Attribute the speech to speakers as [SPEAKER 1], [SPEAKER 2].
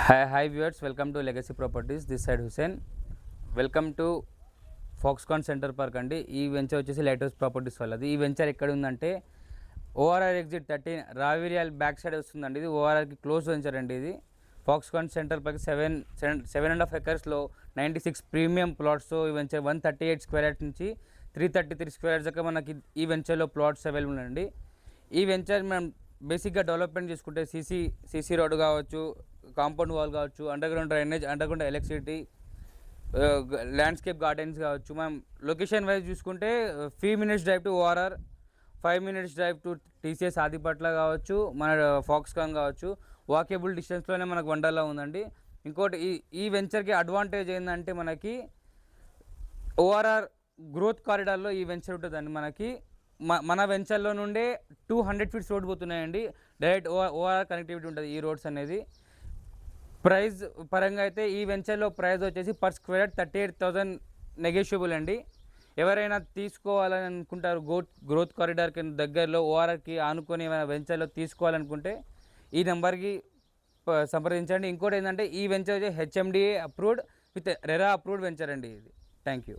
[SPEAKER 1] Hi viewers, welcome to Legacy Properties. This side Hussein. Welcome to Foxconn centre park అండి. ఈ venture వచ్చేసి light house properties వాళ్ళది. ఈ venture ఎక్కడ ఉందంటే ఓఆర్ఆర్ ఎగ్జిట్ 13 రావిరియల్ బ్యాక్ సైడ్ వస్తుందండి. ఇది ఓఆర్ఆర్కి క్లోజ్ వెంచర్ అండి. ఇది ఫాక్స్కాన్ సెంటర్ పార్క్ 7.5 ఎకర్స్లో 96 ప్రీమియం ప్లాట్స్తో ఈ వెంచర్ 138 స్క్వేర్ యార్డ్స్ నుంచి 333 స్క్వేర్ యార్డ్స్ దాకా మనకి ఈ వెంచర్లో ప్లాట్స్ అవైలబుల్ అండి. ఈ వెంచర్ మనం బేసిక్గా డెవలప్మెంట్ చేసుకుంటే సీసీ రోడ్ కావచ్చు, కాంపౌండ్ వాల్ కావచ్చు, underground drainage, underground electricity, landscape gardens కావచ్చు. మనం లొకేషన్ వైజ్ చూసుకుంటే 3 minutes drive to ORR, 5 minutes drive to TCS Adibatla కావచ్చు, మన ఫాక్స్కాన్ కావచ్చు. వాకేబుల్ డిస్టెన్స్లోనే మనకు వండర్లా ఉందండి. ఇంకోటి ఈ వెంచర్కి అడ్వాంటేజ్ ఏంటంటే మనకి ఓఆర్ఆర్ గ్రోత్ కారిడార్లో ఈ వెంచర్ ఉంటుందండి. మనకి మన వెంచర్లో నుండే 200 feet రోడ్ పోతున్నాయండి. డైరెక్ట్ ఓఆర్ఆర్ కనెక్టివిటీ ఉంటుంది ఈ రోడ్స్ అనేది. ప్రైస్ పరంగా అయితే ఈ వెంచర్లో ప్రైస్ వచ్చేసి పర్ స్క్వేర్ యార్డ్ 38,000 నెగోషియబుల్ అండి. ఎవరైనా తీసుకోవాలని అనుకుంటారు గ్రోత్ కారిడార్కి దగ్గరలో ఓఆర్ఆర్కి ఆనుకొని ఏమైనా వెంచర్లో తీసుకోవాలనుకుంటే ఈ నెంబర్కి సంప్రదించండి. ఇంకోటి ఏంటంటే ఈ వెంచర్ వచ్చి HMDA approved with RERA approved venture అండి ఇది. Thank you.